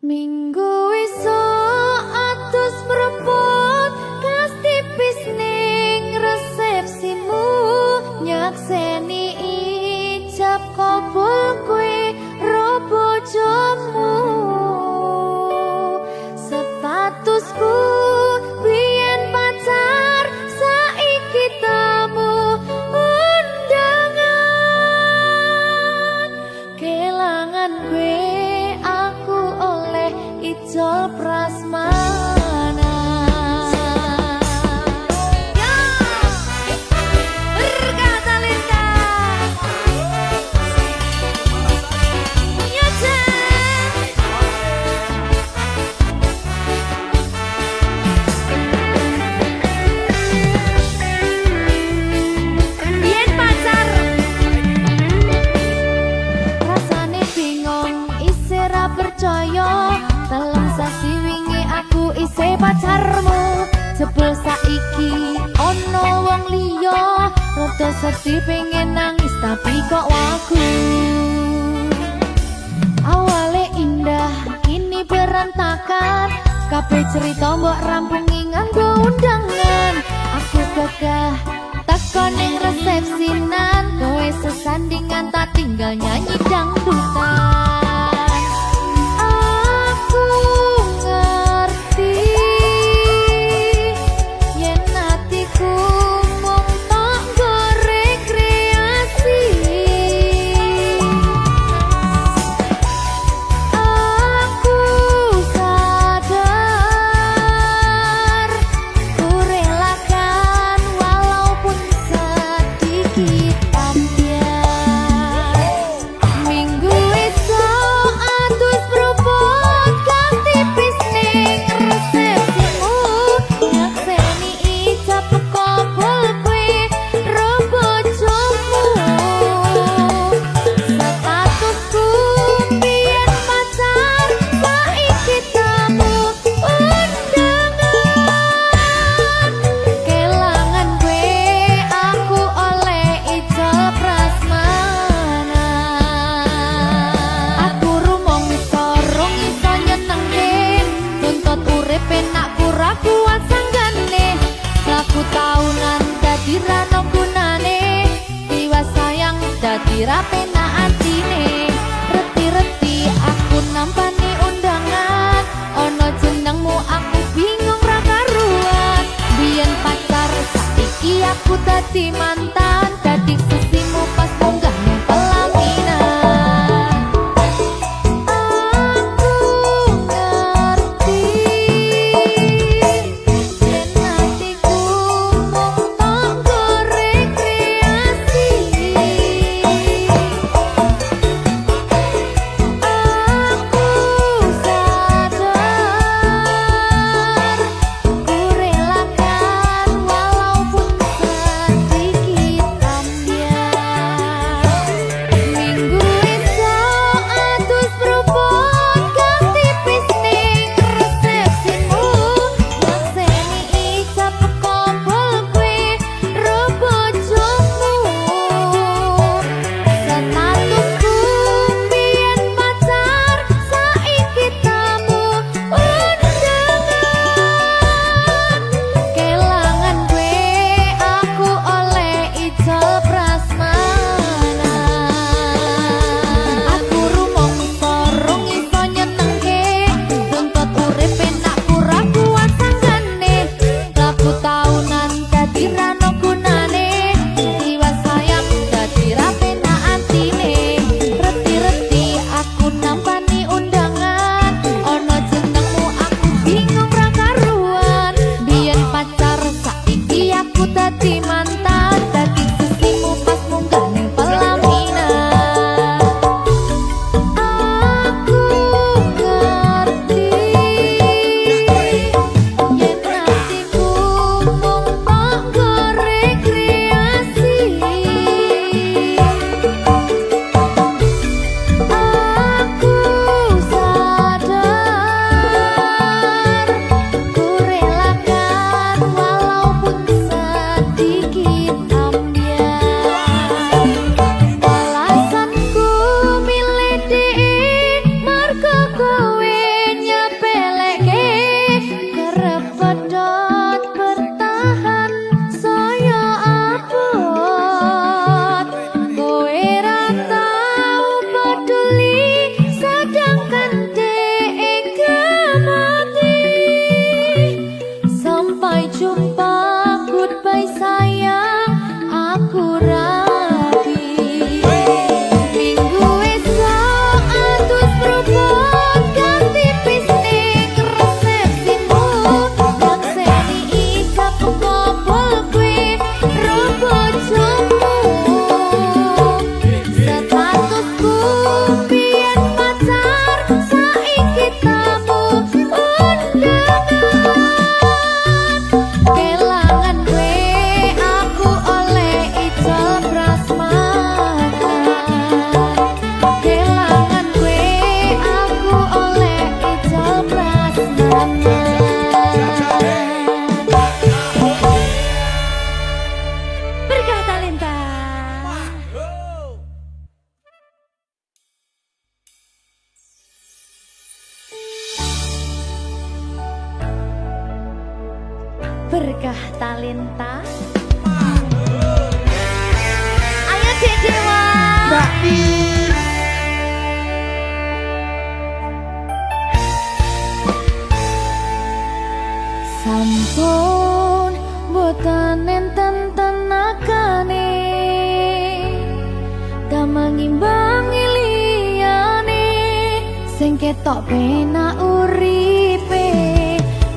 Minggu esuk atus mrepot kas tipis ning resepsimu nyakseni ijab kabul kowe ro bojomu statusku biyen pacar saiki tamu undangan kelangan kowe aku oleh ijol prasmanan. Ya, berkata Linda. Ya, Jen. Biyen pacar. Rasane bingung, isih ra percaya. Dalam sasi wingi aku isih pacarmu. Jebul saiki ono wong liya. Rada sedih pengen nangis tapi kok wagu. Awale indah, kini berantakan. Kabeh cerita mbok rampungi nganggo undangan. Aku gagah teko ning resepsinan. Kowe sesandingan tak tinggal nyanyi dangdutan. Aku ngerti yen atiku mung tok nggo rekreasi. Aku sadar ku relakan walaupun sedikit ambiar. Minggu esok atus propot kang tipis ning resepsimu nyakseni ijab kabul kowe ro bojomu statusku biyen pacar saiki tamu undangan kelangan kowe aku oleh ijol prasmanan. Aku rumong rung iso nyenengke tuntut urip enak ora kuat sanggane laku taunan dadi ra ono gunane tiwas sayang dadi ra penak atine reti-reti aku nampani undangan ono jenengmu aku bingung ra karuan biyen pacar saiki aku dadi mantan dadi sesimu pas munggah ning pelaminan. Aku ngerti yen atiku mung tok nggo rekreasi. Aku sadar ku relakan walaupun sedikit berkah talenta. Ayo Dek Dewa. Mbak Di. Sampun boten enten tenagane damang imbangi liyane sing ketok penak uripe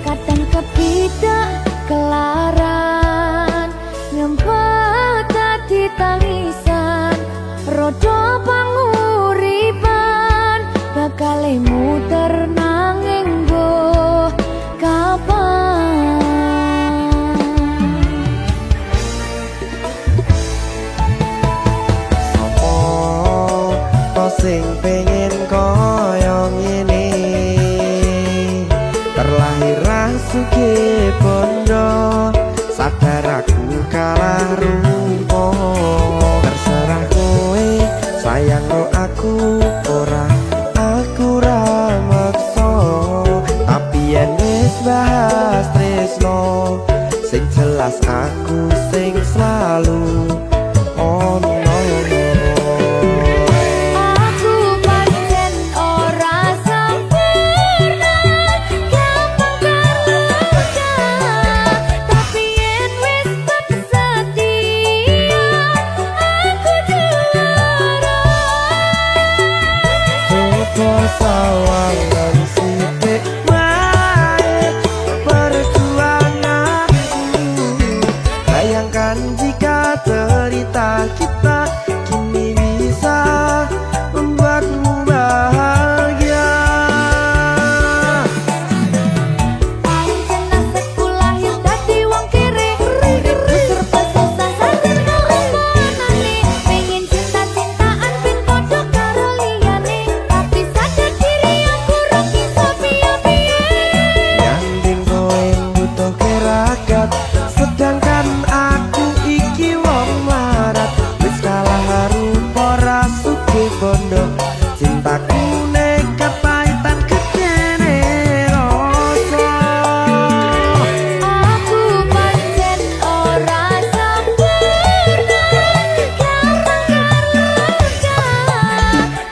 kadang kepidak kelaran ngempet dadi tangisan rodo panguripan bakal muter nanging go kapan sing pengen koyo ngene terlahir rasuke bondo sadar aku kalah rumpo terserah kowe sayang no aku ora aku ra maksa tapi yen wis bahas tresno sing jelas aku sing selalu ono. Sawangan sithik wae perjuanganku bayangkan jika cerita kita kini bisa membuatmu bahagia pancen nasibku lahir dadi wong kere uripku serba susah saking keomponane pengen cinta-cintaan pin padha karo liyane tapi sadar diri aku ora bisa piye-piye nyanding kowe butuh keragat sedangkan aku iki wong larat wis kalah rupa rasuke bondo cintaku nekat pahitan kecene rasa aku pancen ora sempurna gampang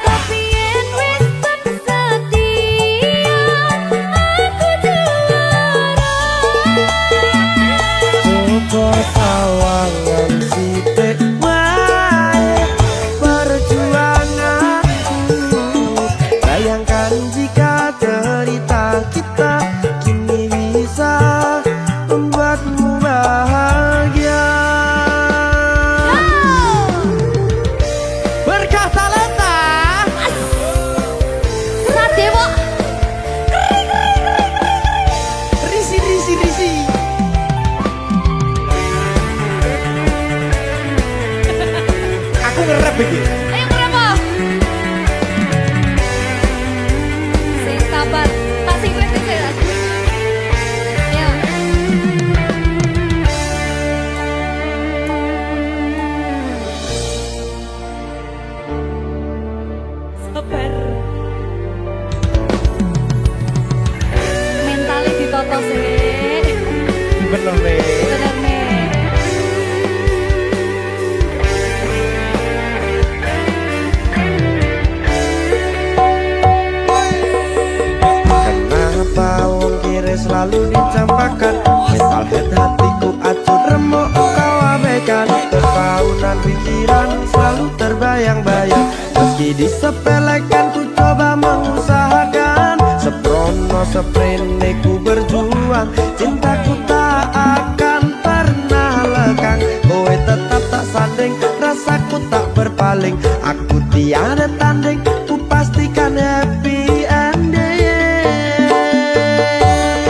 tapi yen wis setia aku juara coba sawangan sithik wae perjuanganku bayangkan jika cerita kita kini bisa membuatmu bahagia berkah talenta Sadewa risi aku ngerep iki ayo kenapa sing sabar tak sing kritis ya ya sabar mentali ditoto sih bener nih bener nih kenapa wong kiri selalu dicampakkan mental head hatiku acur remuk kau abaikan tertaunan pikiran selalu terbayang-bayang meski disepelekan ku coba mengusahakan seprono seprene ku berjuang cintaku tak akan pernah lekang kowe tetap tak sanding rasaku tak berpaling aku tiada tanding ku pastikan happy ending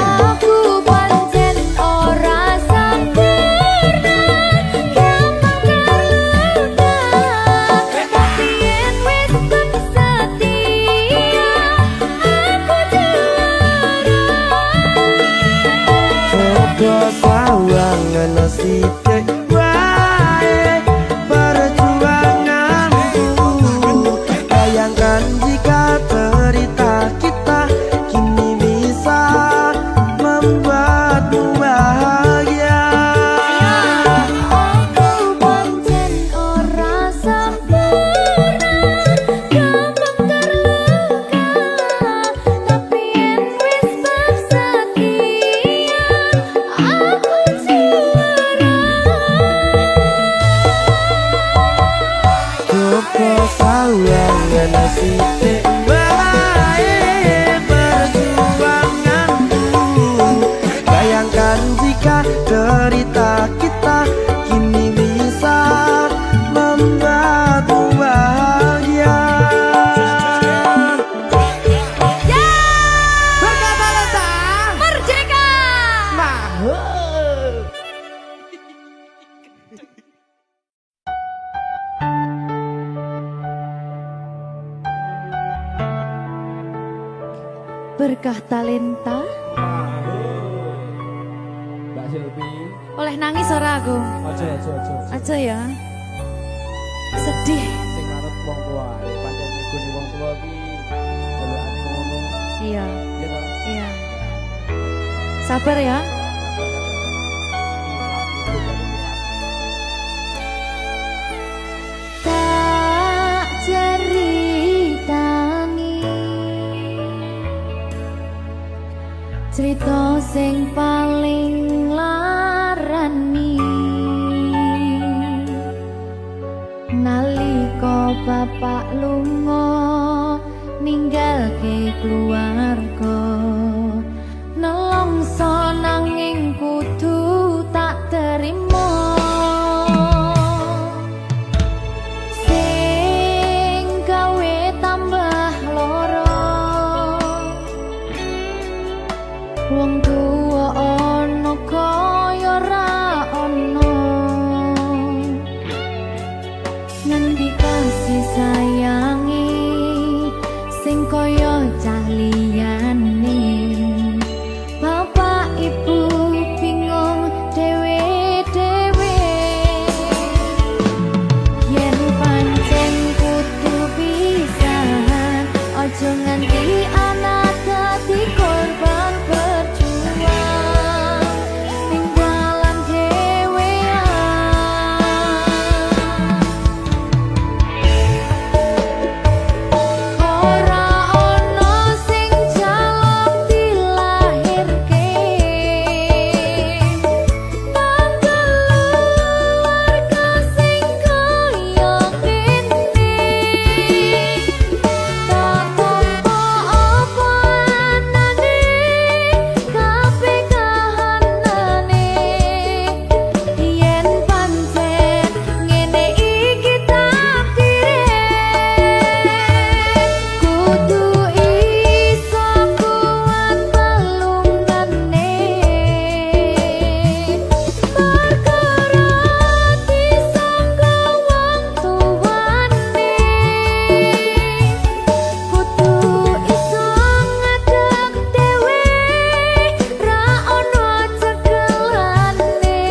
aku pancen ora sempurna gampang terluka tapi yen wis setia aku juara coba sawangan sithik wae perjuanganku bayangkan Berkah talenta. Mbak Silvi. Oleh nangis ora aku? Aja. Aja ya. Sedih. Sing manut wong tua, pancen ngikuni wong tua iki delokane ngono. Iya. Iya toh? Iya. Sabar ya. Tak ceritani cerita sing paling larani nalika bapak lunga ninggalke keluarga nelongso nanging kudu tak terima sing gawe tambah loro wong tuwa ana kaya ra ana ngendi kasih sayangi sing kaya cah liyane bapak ibu bingung dewe-dewe yen pancen kudu pisahan aja nganti anak dadi korban berjuang ning dalan dhewean ora ana sing jaluk dilahirke nang keluarga sing kaya kene tak tampa apa anane kabeh kahanane yen pancen ngene iki takdire kudu iso kuat pelungane perkara disangka wong tuwane kudu iso ngadeg dhewe ra ono cekelane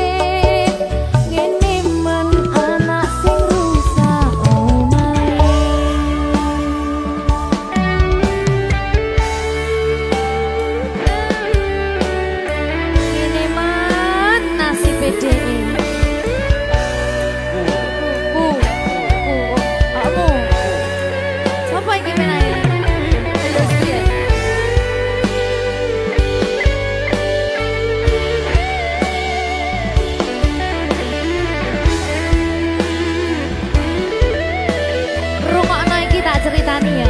ngene men anak sing rusak omahe ngene man nasib dhewe kamu siapa iki menae terus piye rungokno iki tak ceritani ya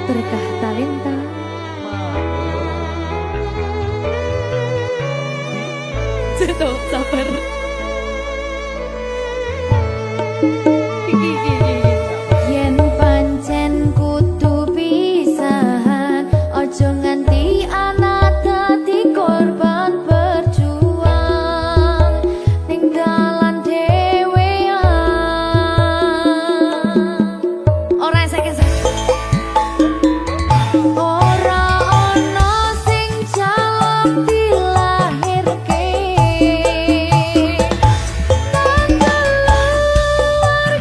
berkah talenta Ceto, sabar. Yen pancen kudu pisahan, ojo nganti anak dadi korban berjuang ning dalan dhewean. Ora esek-esek. Ora ana sing jaluk dilahirke nang keluarga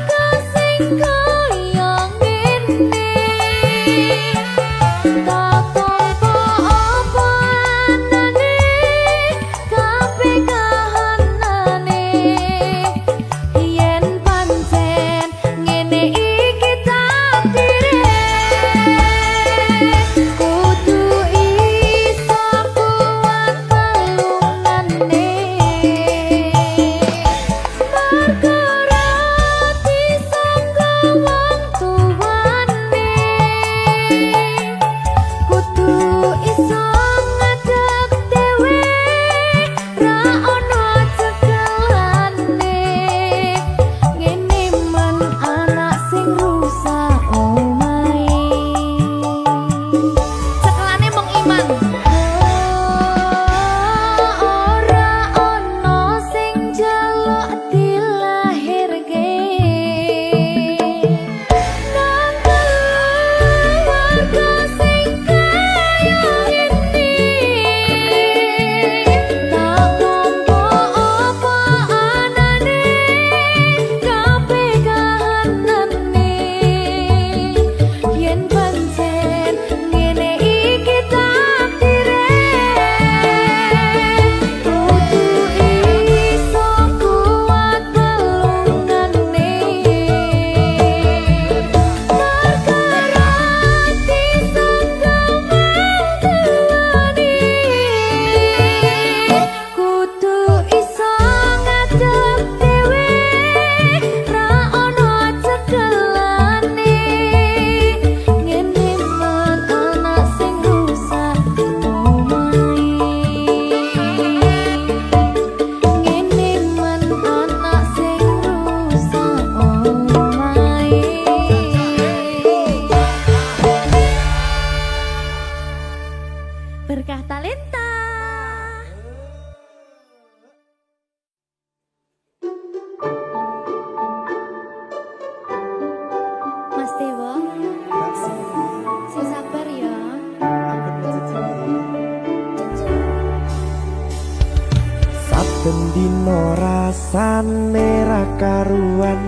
rasane ra karuan,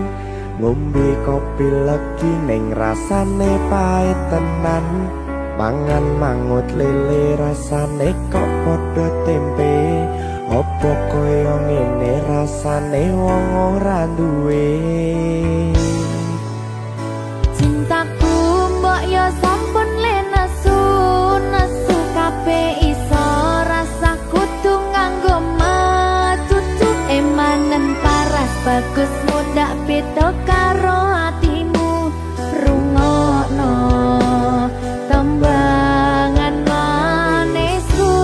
ngombe kopi legi ning rasane pahit tenan, mangan mangut lele rasane kok padha tempe, opo koyo ngene rasane wong ora duwe. Cintaku mbok yo sampun le nesu nesu kabeh iso rasa kudu nganggo matutu emanen paras bagus mudak beda karo hatimu rungokno tembangan manisku.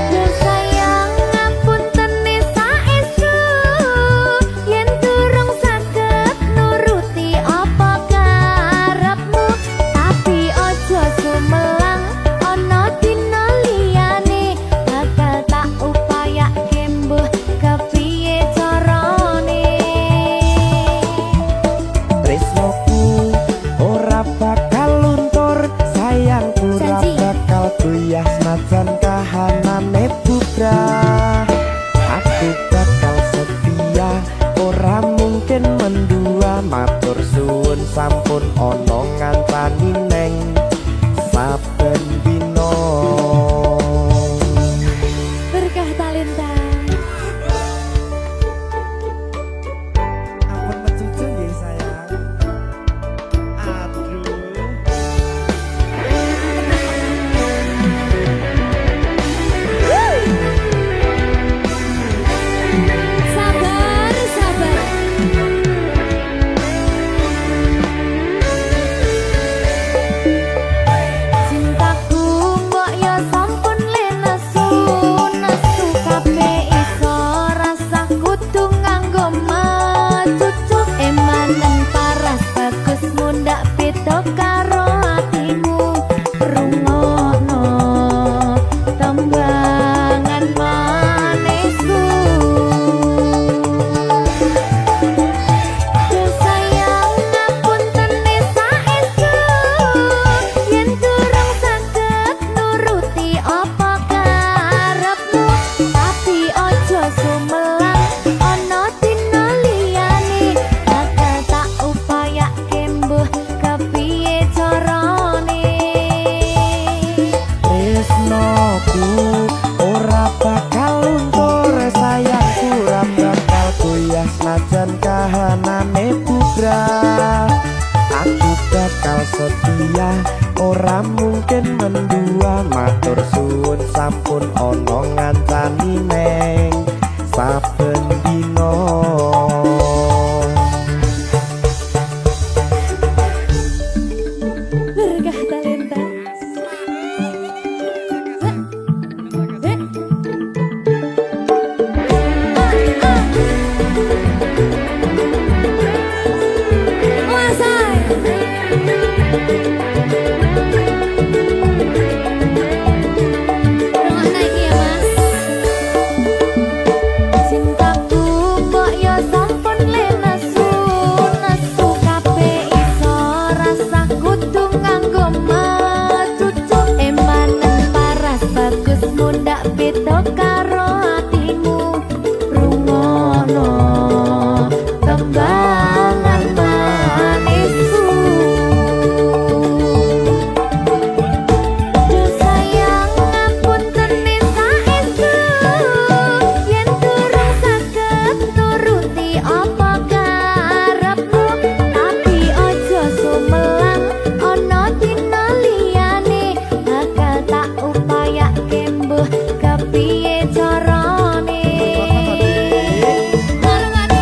Duh sayang ngapunten saestu yen durung saged nuruti apa karepmu, tapi ojo sumelang ana dina liyane bakal tak upayake mbuh kepiye carane. Tresnoku ora bakal luntur, sayangku ora Janji. bakal goyah senajan kahanane bubrah. Aku bakal setia, ora mungkin mendua, matur suwun sampun ana ngancani neng saben dina. Berkah talenta. Ampun mecucu nggih sayang. Aduh. Sabar, sabar. Cintaku mbok yo sampun le nesu nesu kabeh iso rasa kudu nganggo matutu emanen paras bagus mundak beda karo hatimu rungokno tembangan manisku. Duh sayang ngapunten saestu yen durung saged nuruti apa karepmu, tapi ojo sumelang ana dina liyane bakal tak upayake mbuh kepiye carane. Tresnoku ora bakal luntur, sayangku ora bakal goyah senajan kahanane bubrah. Aku bakal setia, ora mungkin mendua, matur suwun sampun ana ngancani neng saben dina. Berkah talenta. Cintaku mbok yo sampun le nesu nesu kabeh iso rasa kudu nganggo matutu emanen paras bagus mundak beda karo hatimu rungokno tembangan manisku. Duh sayang ngapunten saestu yen durung saged nuruti apa karepmu, tapi ojo sumelang ana dina liyane bakal tak upayake mbuh kepiye carane.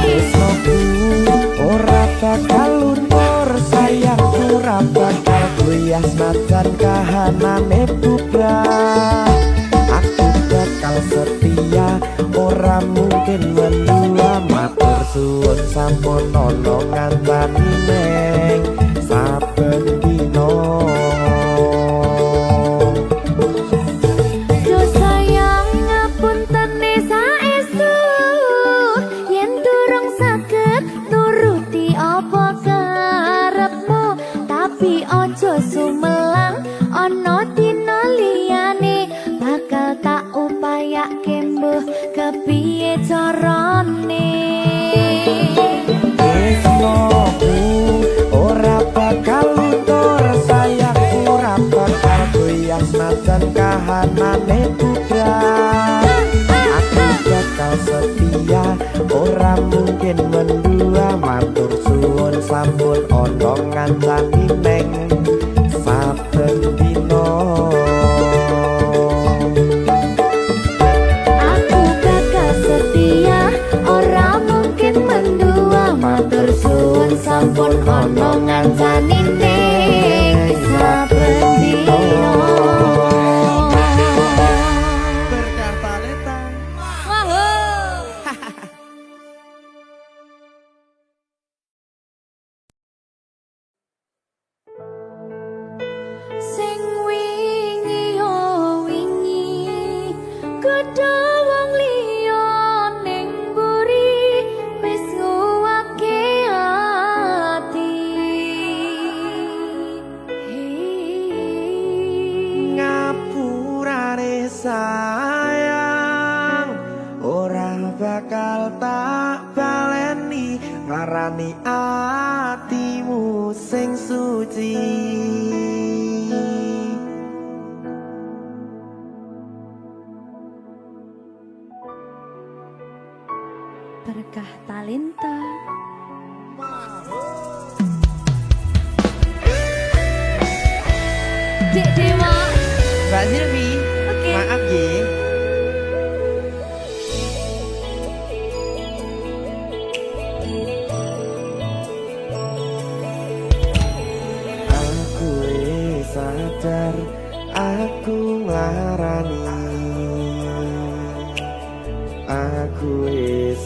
Tresnoku ora bakal luntur, sayangku ora bakal goyah senajan kahanane bubrah. Aku bakal setia, ora mungkin mendua, matur suwun sampun ana ngancani neng saben dina. Duh sayang ngapunten saestu yen durung saged nuruti apa karepmu, tapi ojo sumelang ana dina liyane bakal tak upayake mbuh kepiye carane Tresnoku ora bakal luntur sayangku ora bakal goyah senajan kahanane bubrah aku bakal setia ora mungkin mendua matur suwun sampun ana ngancani neng saben dina aku bakal setia ora mungkin mendua matur suwun sampun ana ngancani ning saben dina berkata leta sing wingi yo wingi gedhe wong liya ning mburi wis nguwake ati ngapurane sayang ora bakal tak baleni ngarani atimu sing suci berkah talenta Dek Dewa Mbak Silvi Oke. maaf ye aku sadar aku nglarani aku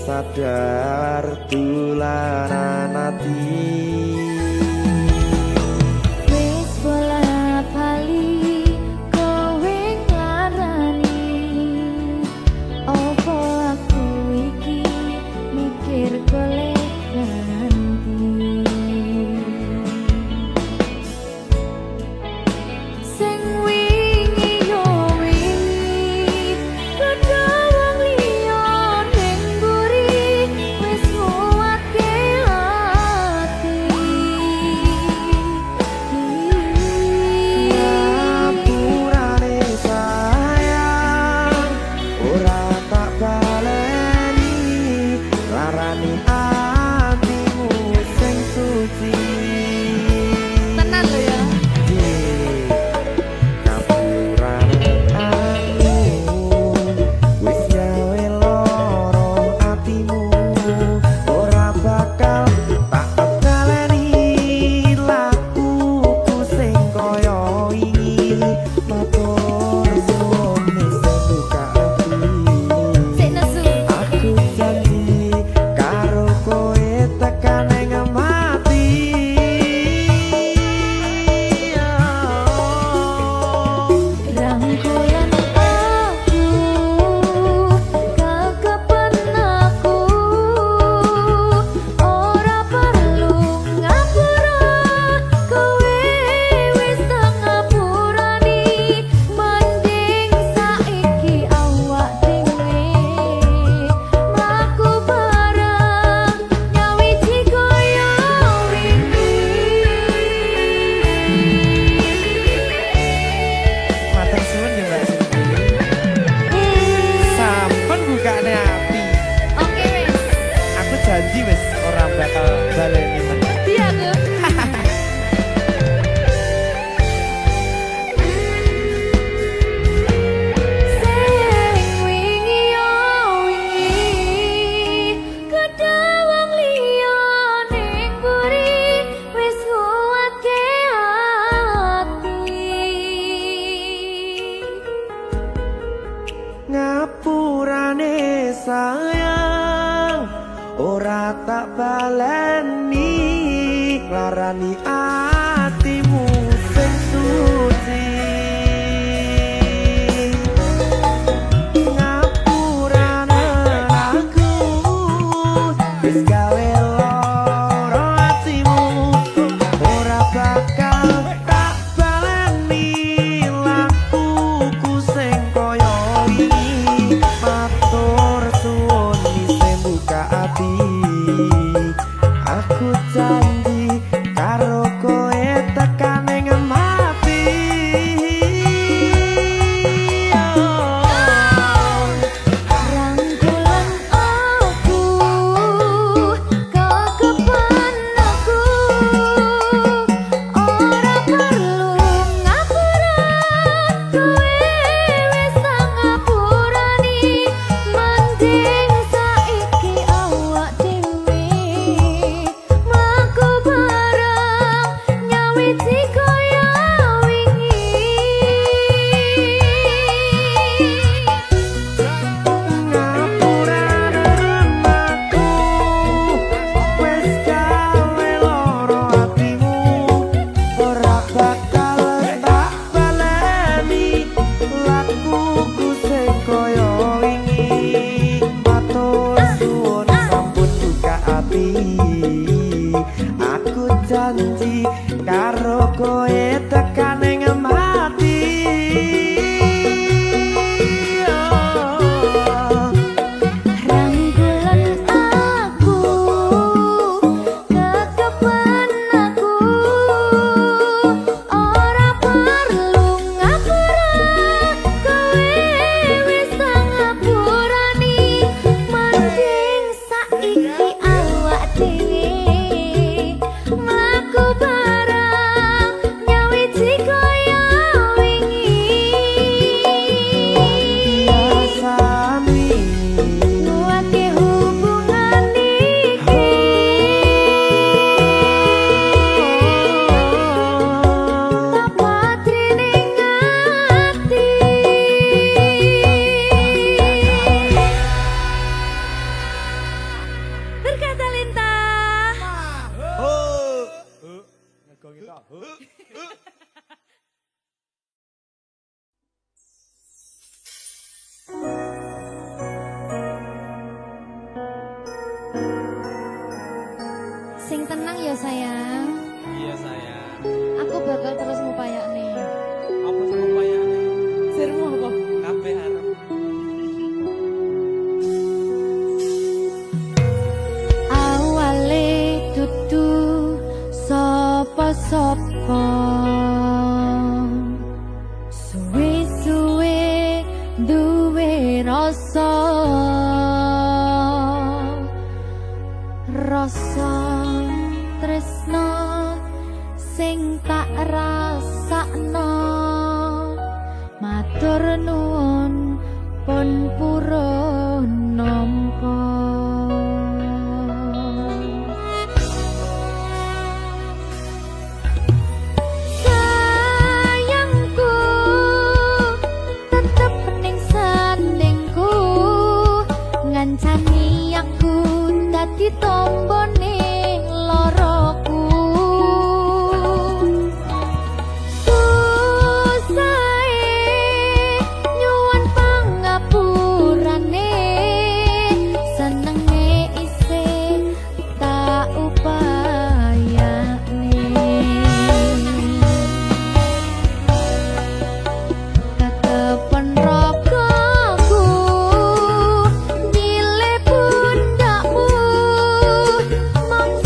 sadar tulanan ati wis bola bali kowe nglarani opo aku iki mikir golek ganti sing wingi yo wingi gedhe wong liya ning mburi wis nguwatke ati ngapurane sayang ora tak baleni larani atimu sing suci tenan lho ya ngapurane aku wis gawe loro atimu ora bakal tak baleni lakuku sing kaya wingi matur suwun sing buka ati sik nesu aku janji karo kowe tekan ing mati rangkulan aku kekepen aku ora perlu ngapura kowe wis tak ngapurani mending saiki awak dhewe mlaku bareng nyawiji kaya matur suwun ya Mbak Silvi sampun bukane ati Oke wis aku janji wis ora bakal baleni meneh iya aku sing wingi yo wingi gedhe wong liya ning mburi wis nguwatke ati ngapurane sayang ora tak baleni larani atimu sing suci ngapurane aku wis gawe loro atimu ora bakal tak baleni lakuku sing kaya wingi matur ya sayang. Iya sayang. Aku bakal terus ngupayakne. Apa sing upayane? Sirmu apa? Kabeh arep. Awale dudu sapa-sapa. Suwe-suwe duwe rasa. Rasa tresno sing tak rasakno. Matur nuwun pun purun nampa. Sayangku tetep ning sandingku, ngancani aku dadi tombone loroku. Nyuwun pangapurane, senenge isih tak upayane. Ketepen ragaku dile pundakmu, monggo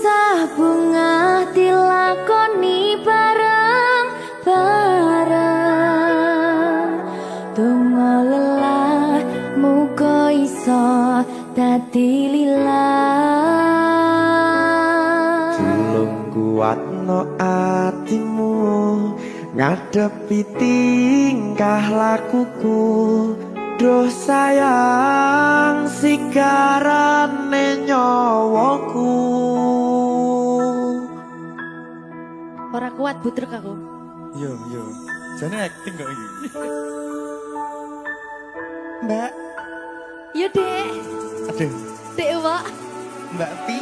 Susah bunga dilakoni bareng-bareng. Donga lelah muga iso dadi lillah. Tulung kuatno atimu ngadepi tingkah lakuku. Duh sayang sigarane nyawaku. Ora kuat butrek aku. Yo. Jane acting kok iki. Mbak, Yo Dek. aduh, Dek Wak. Mbak Pi.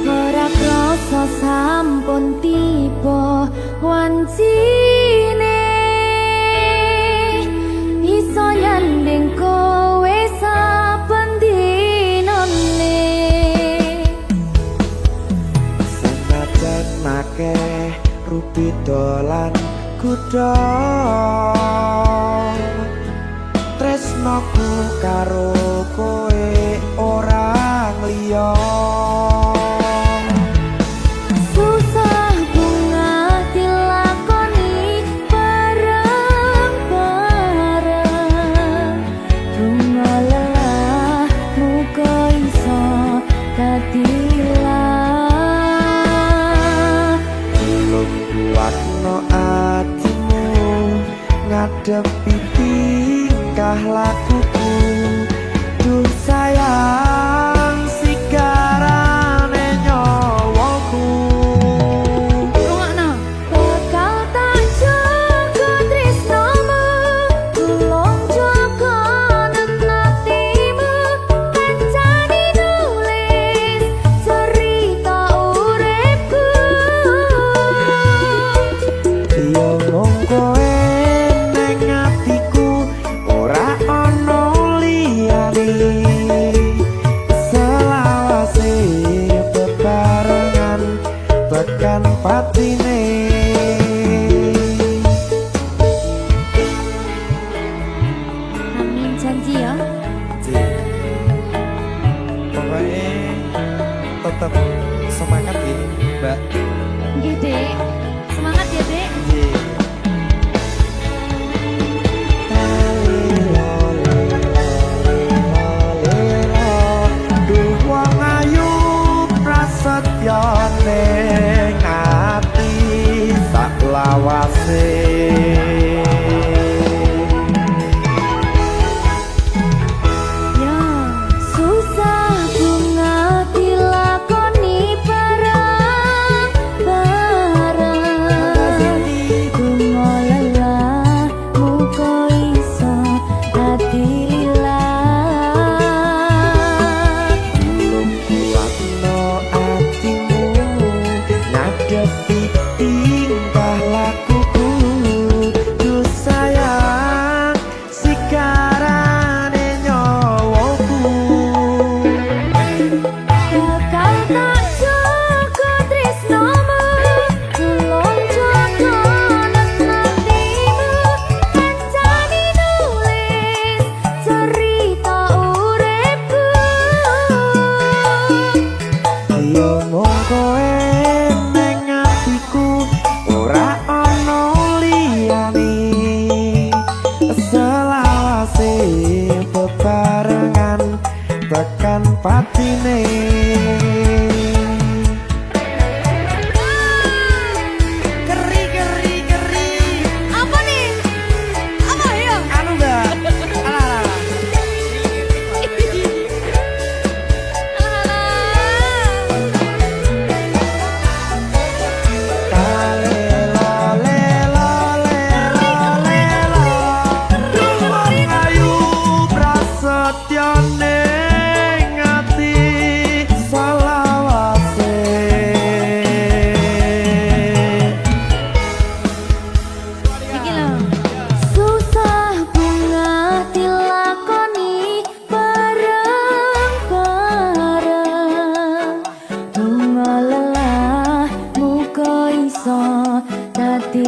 Ora krasa sampun tiba wancine. Iso nyanding kowe saben dinane. Senajan akeh rupi dolan kuda. Tresnoku karo kowe orang liya. Susah bunga dilakoni bareng-bareng. Bunga lelah muga iso dadi lillah. Belum kuatno atimu ngadepi tingkah lakuku. Duh sayang sigarane nyawaku. Rungokno. Bakal tak jaga tresnamu, tulung jaga nenatimu. Kancani nulis cerita uripku. Yo mung kowe ning atiku ora ana liyane. Selawase bebarengan tekan patine. Amin janji ya. Pokoknya tetap semangat ya, Mbak. Nggih, Dek. Semangat ya, Dek. Duh wong ayu prasetyo ning ati sak lawase. Ya, susah bunga dilakoni bareng-bareng. Bunga lelah muga iso dadi lillah. Belum kuatno atimu ngadepi tingkah lakuku. Duh sayang sigarane nyawaku. Bakal tak jaga tresnamu, tulung jaga nenatimu. Kancani nulis cerita uripku. Yo mung kowe ning atiku ora ana liyane. Selawase bebarengan tekan patine. Geri. Apa nih? Apa ya? Anu Mbak. Alah. Iki lho. Susah bunga dilakoni bareng-bareng. Bunga lelah muga iso dadi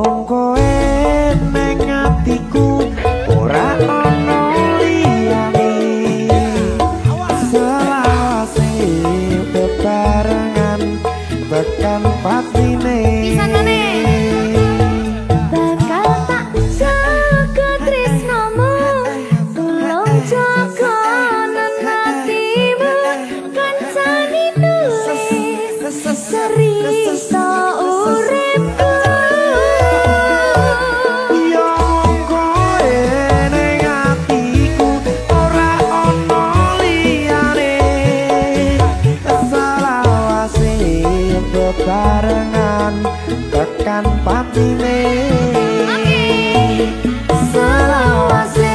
wong kowe ning atiku ora ono liyane selawase bebarengan tekan patine bakal tak jaga tresnomu tulung jaga hatimu kancani nulis cerita uripku yo wong kowe ning atiku ora ono liyane selawase bebarengan tekan patine selawase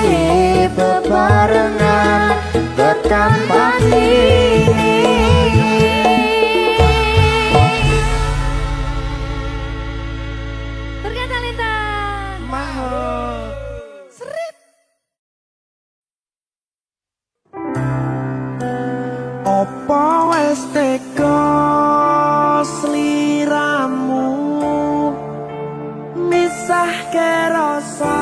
bebarengan tekan patine. Berkata Lita Mahal opo wis teko sliramu misahke rasa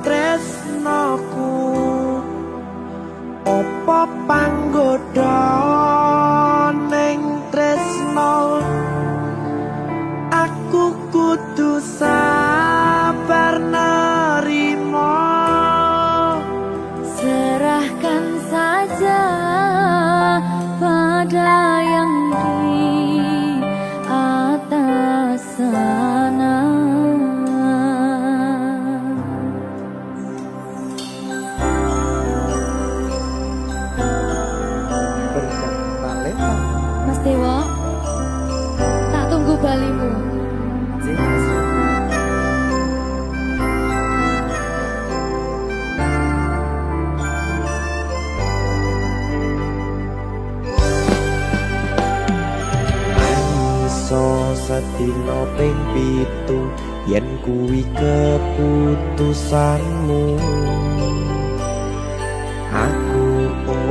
tresnoku opo panggoda ning tresno aku kudu sabar nerima serahkan saja pada yang di atas sana. Berikan talenta. Mas Dewa, tak tunggu balimu. iso sedina ping 7 yen kuwi keputusanmu aku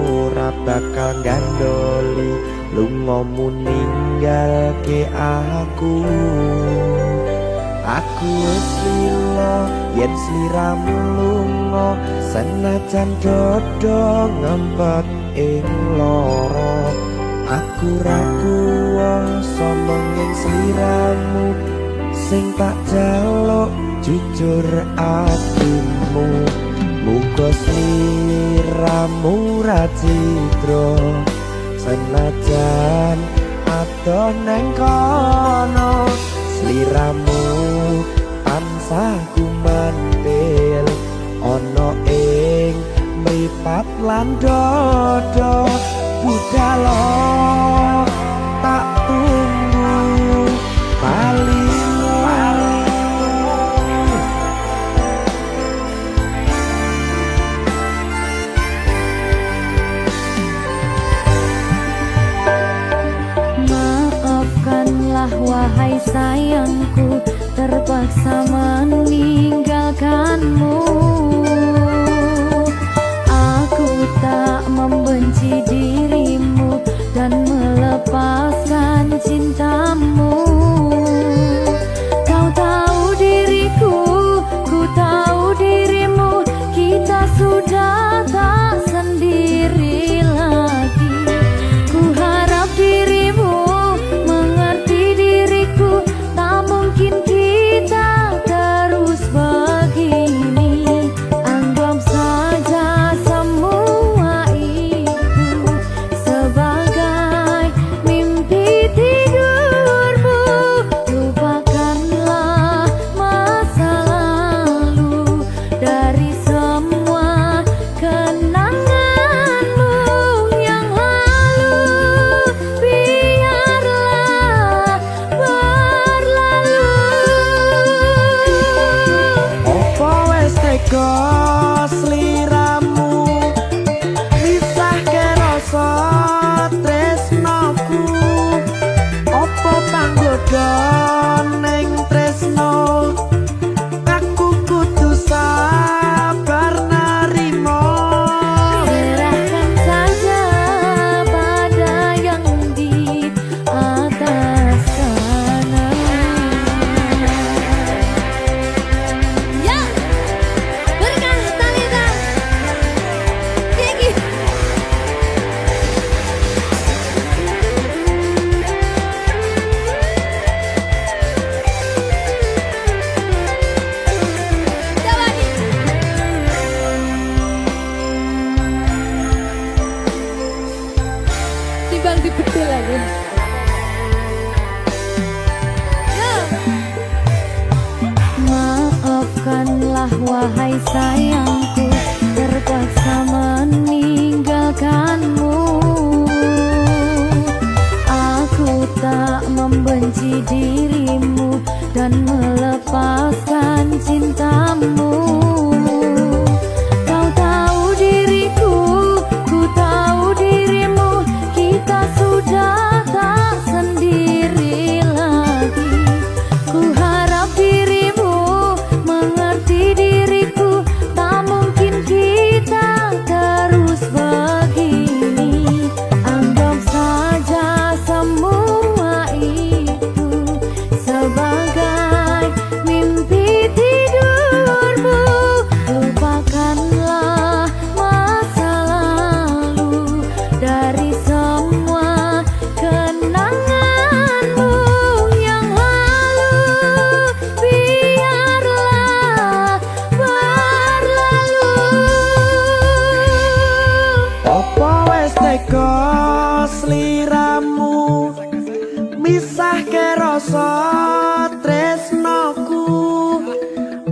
ora bakal gandoli lungamu ninggalke aku wis lilo yen sliramu lunga senajan dodo ngempet ing lara aku ra kuwasa menging sliramu sing tak jaluk jujur atimu muga sliramu ra cidra senajan adoh neng kono sliramu tansah gumantil ana ing mripat lan dodo budhalo tak tunggu balimu Maafkanlah wahai sayangku terpaksa meninggalkanmu. Aku tak membenci dirimu dan melepaskan cintamu. Kau tahu diriku, ku tahu dirimu, kita sudah tak sendiri lagi. Ku harap dirimu mengerti diriku, tak mungkin kita terus begini. Anggap saja semua itu sebagai mimpi tidurmu. Lupakanlah masa lalu dari semua kenanganmu yang lalu. Biarlah berlalu. opo wis teko sliramu misahke rasa tresnoku opo panggoda ning tresno aku kudu sabar nerima Serahkan saja pada yang di atas sana.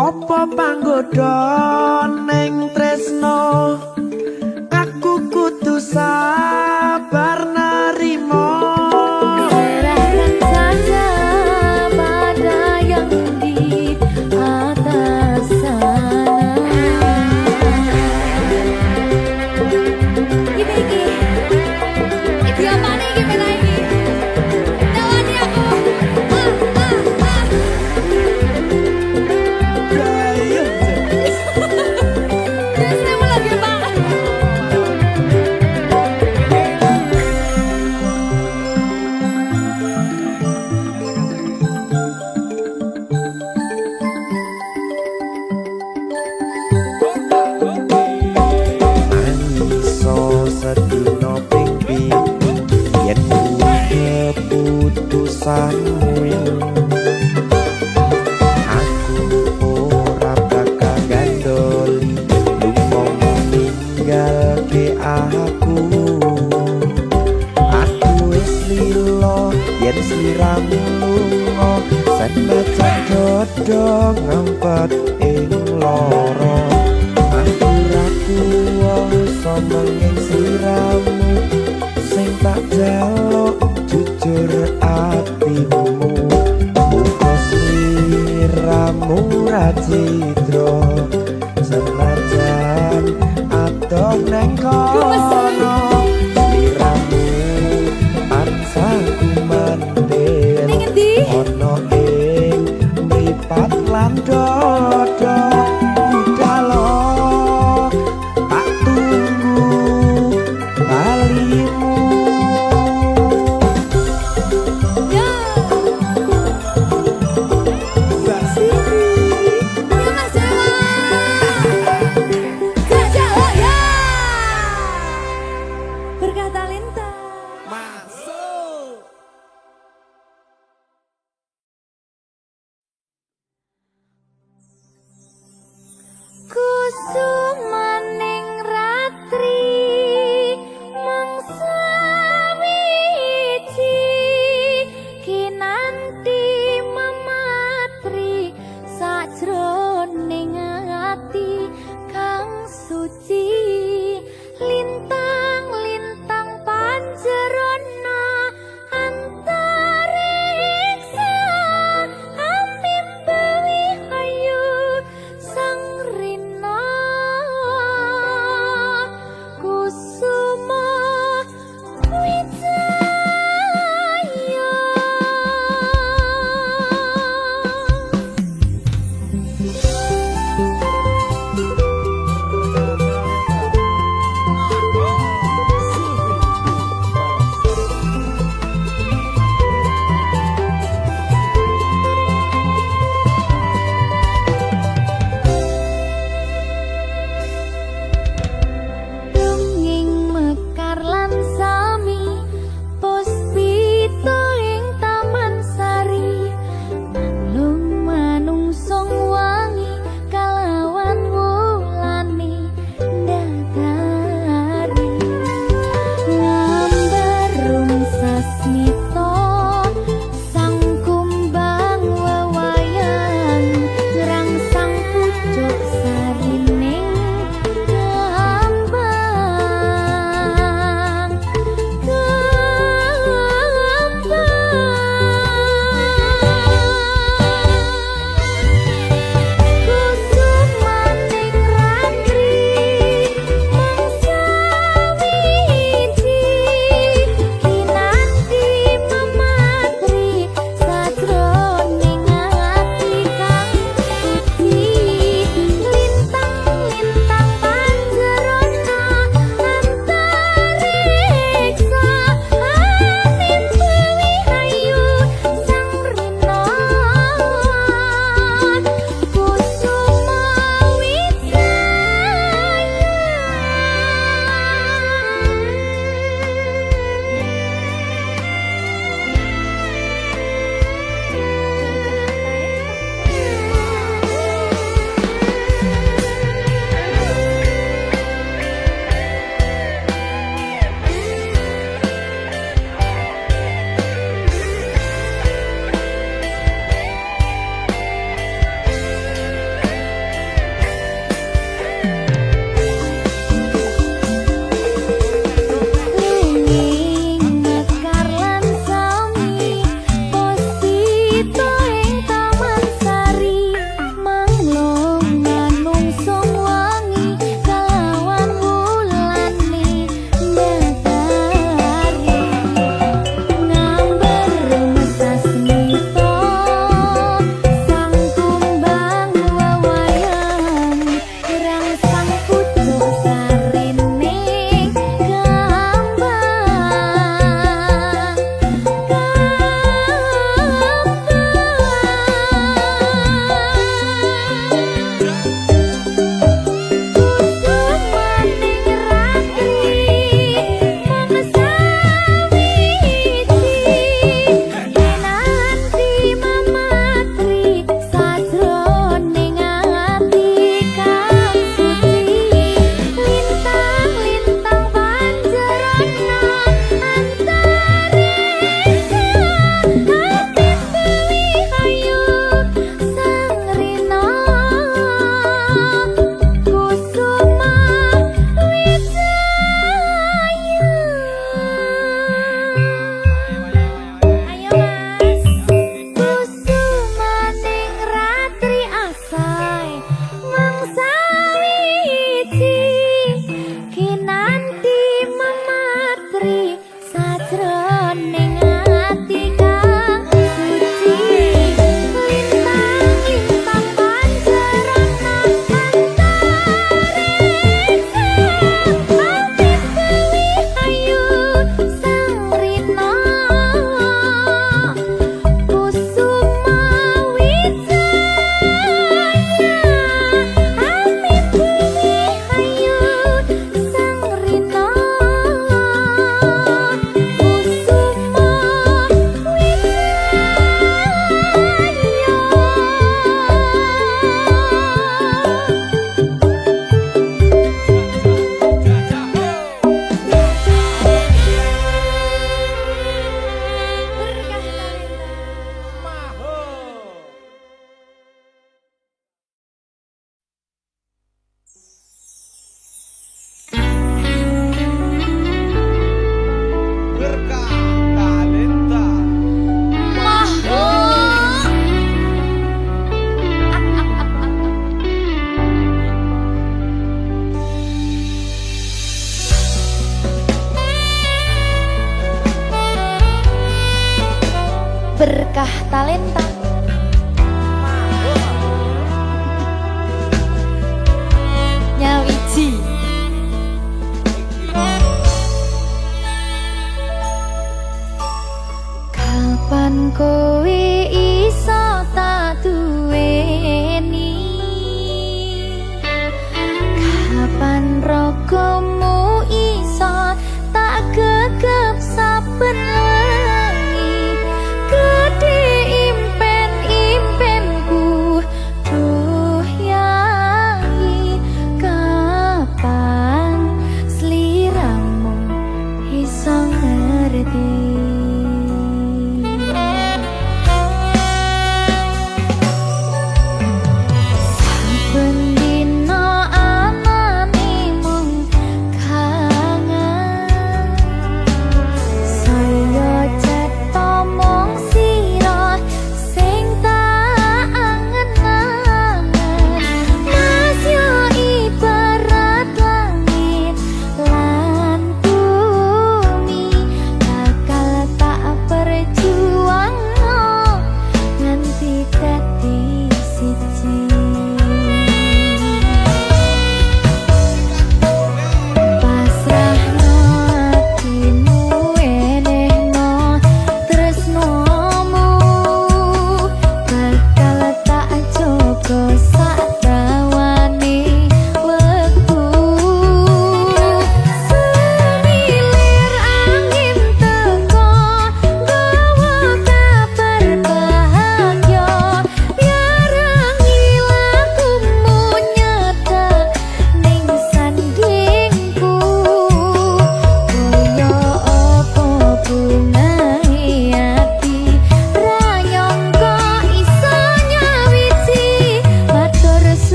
Apa panggoda ning tresno aku kudu sabar narimo Serahkan saja pada yang di atas sana. Iki apa nih iki pena iki? Tawani aku. Biasanya mau lagi Pak. Iso sedina ping pitu yen keputusanmu aku ora bakal gandoli lunga ninggalke aku wis lilo yen sliramu lunga sen baca dodo ngempet ing loro aku ra kuwasa menging sliramu sing tak jaluk jujur atimu muga sliramu ra cidra senajan adoh neng kono sliramu tansah kumandel Ning endi? ono ing mripat lan dodo budalo tak tunggu balimu Ya. Ya Mas Dewa. Jajah oh ya. Berkah talenta.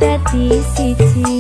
dadi siji.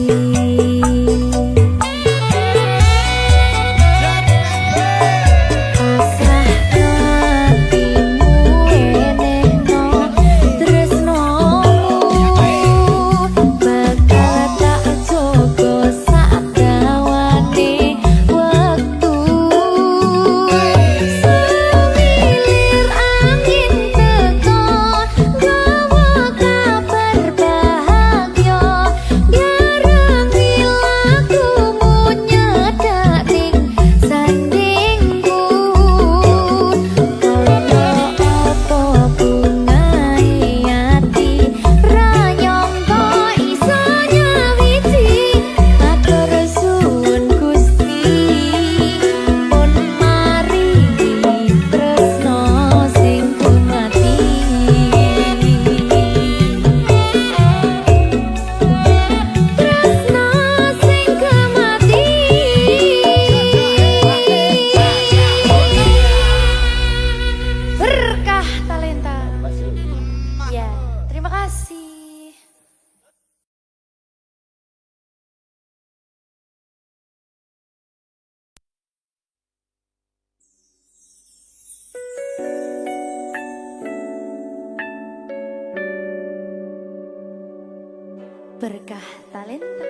Berkah talenta.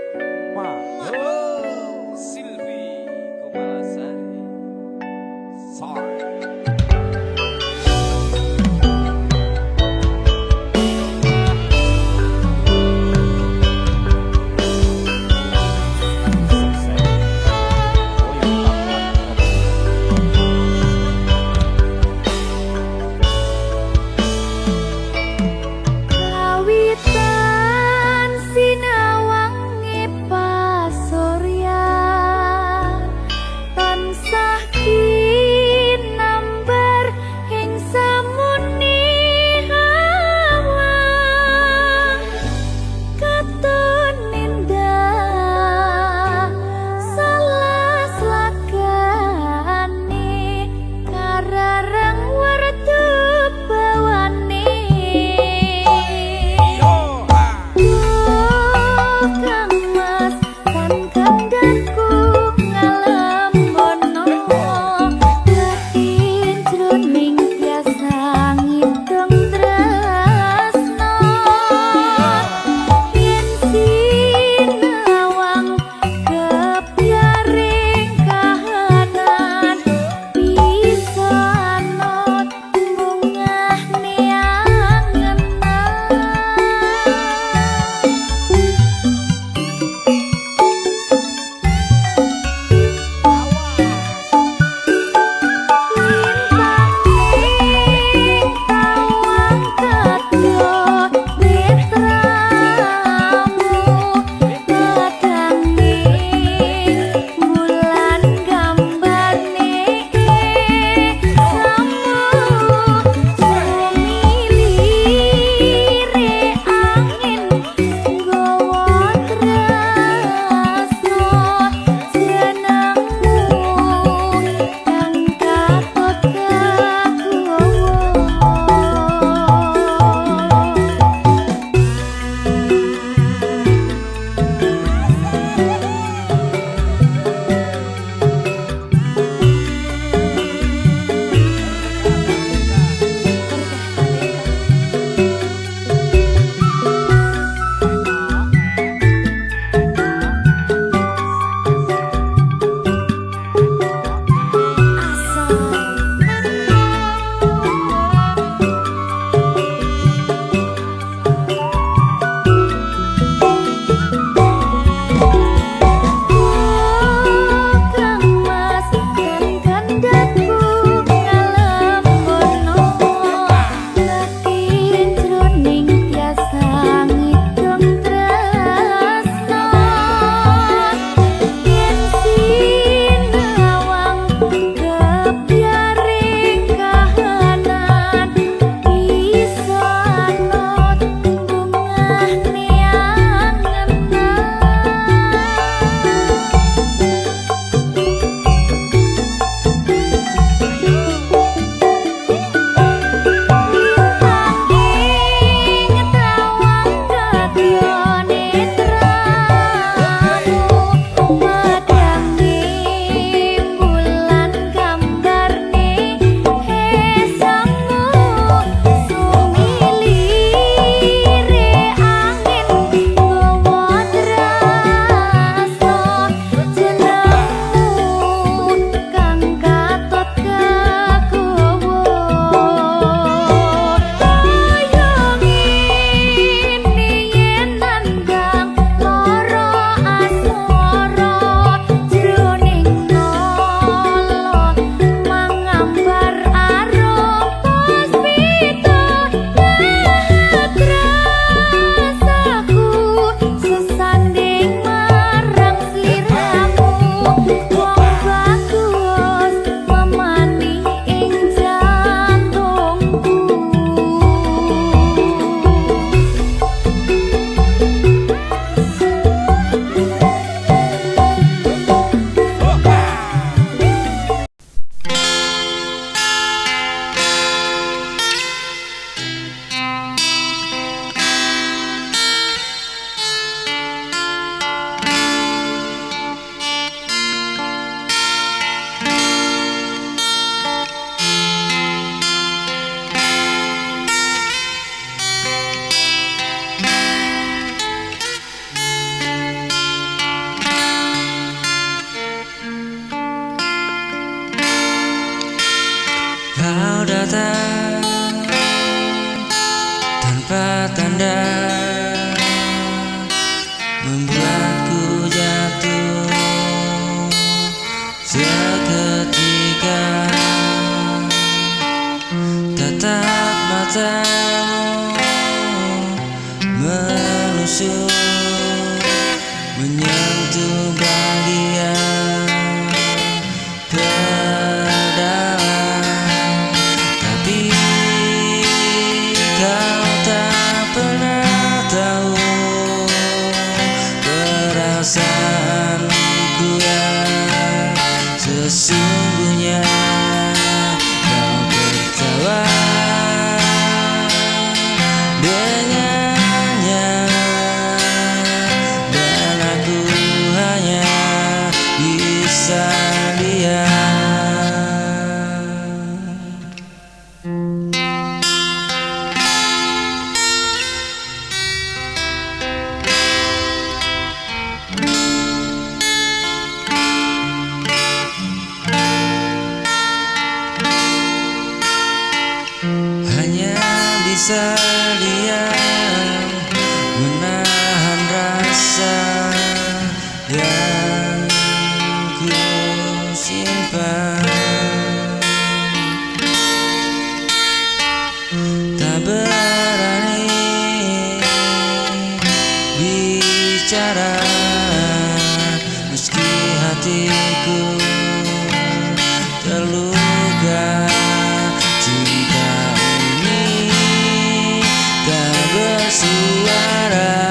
Silvi Kumalasari. Sorry. Kawitan sinawangi pasuryan membuatku jatuh seketika. Tatap matamu menusuk, menyentuh bagian terdalam, tapi kau tak pernah tahu perasaanku yang sesungguhnya. Kau tertawa dengannya, dan aku hanya bisa diam. Hanya bisa diam, menahan rasa yang ku simpan. Tak berani bicara, meski hatiku terluka. Cinta ini tak bersuara,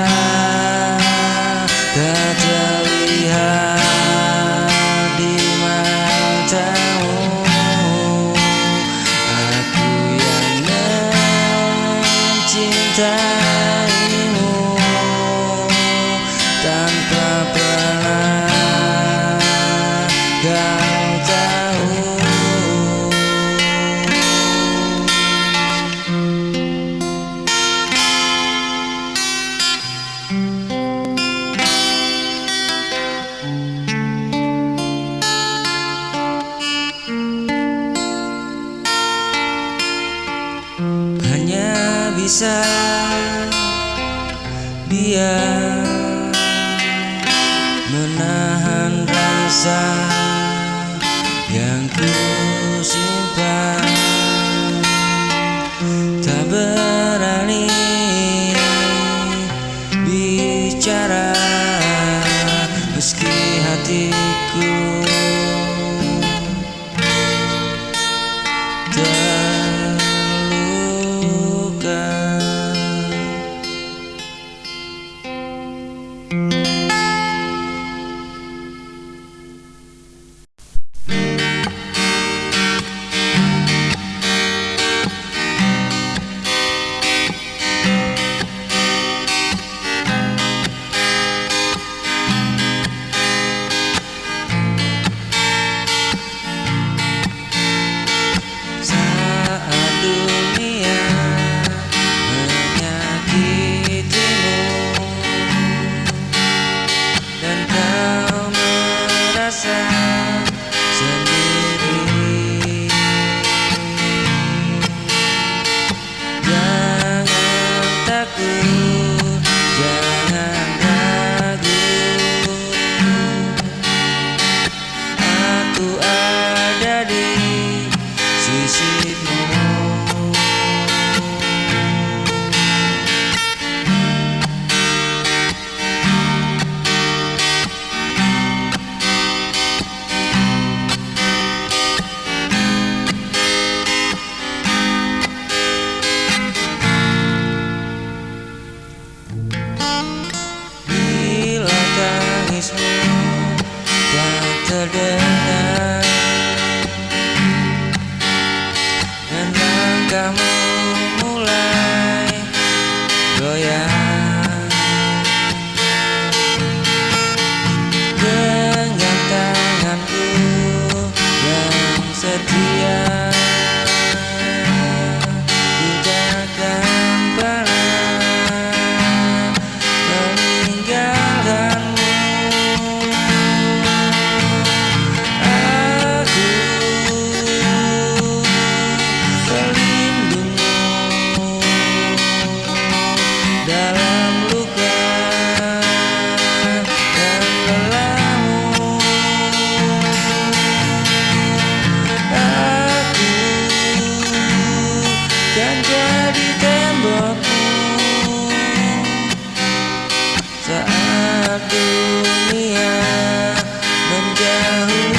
tak terlihat di matamu. Aku yang mencintaimu tanpa pernah kau tahu. Hanya bisa diam, menahan rasa yang ku simpan. Tak berani bicara, meski hatiku terluka. Saat dunia menyakitimu, dunia menjauhimu.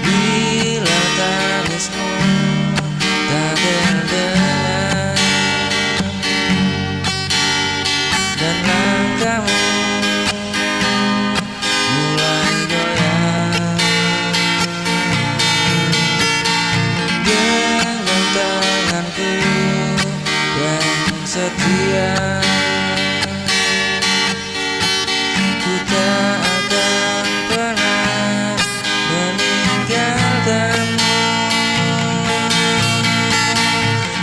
Bila tangismu tak terdengar dan langkahmu mulai goyah, dengan tanganku yang setia ku tak akan pernah meninggalkanmu.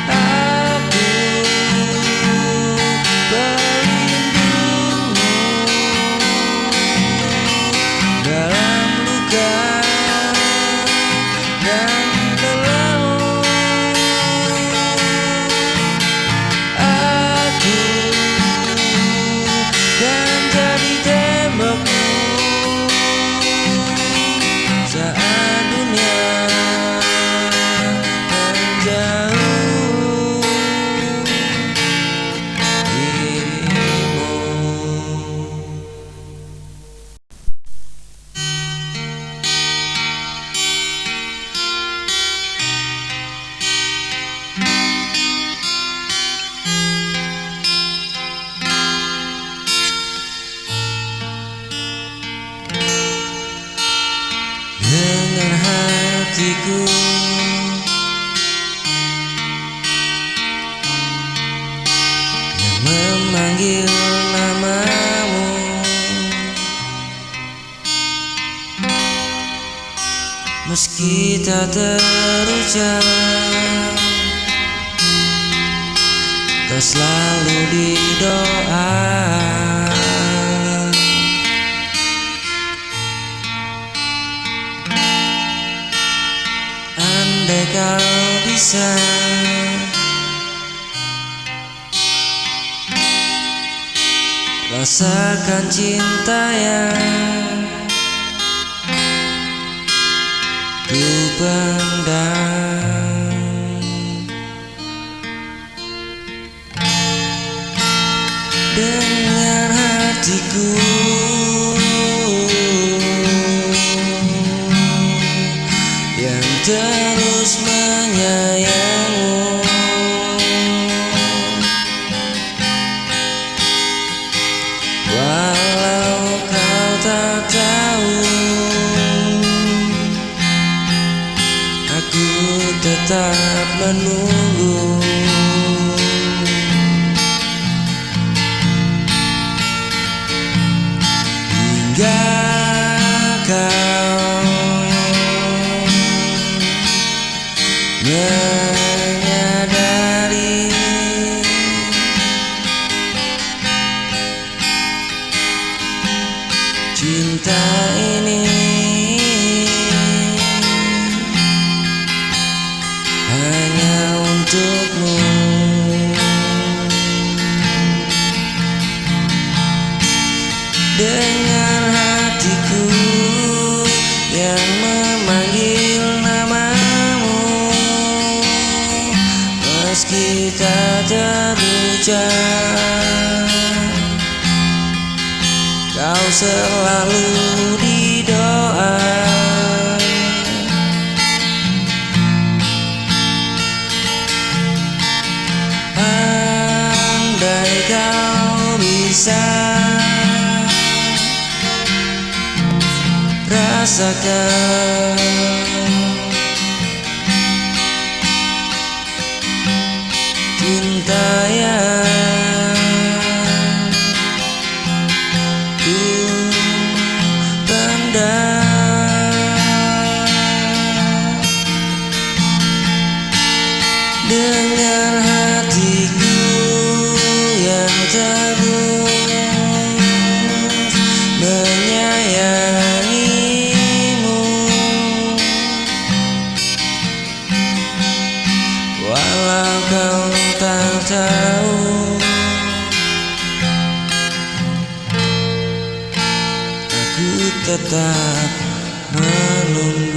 Aku pelindungmu dalam luka dan lelahmu. Aku kan jadi tembokmu saat dunia menjauhimu. Dengan hatiku yang memanggil namamu, meski tak terucap, kau selalu di doa. Andai kau bisa rasakan cinta yang ku pendam, dengar hatiku yang terus menyayangmu. Walau kau tak tahu, aku tetap menunggu. Hingga kau menyadari cinta ini hanya untukmu. Dengan hatiku yang memanggil namamu, meski tak terucap, kau selalu di doa. Andai kau bisa rasakan cinta yang ku pendam, dengar hatiku yang terus menyayangimu. Walau kau tak tahu aku tetap menunggu.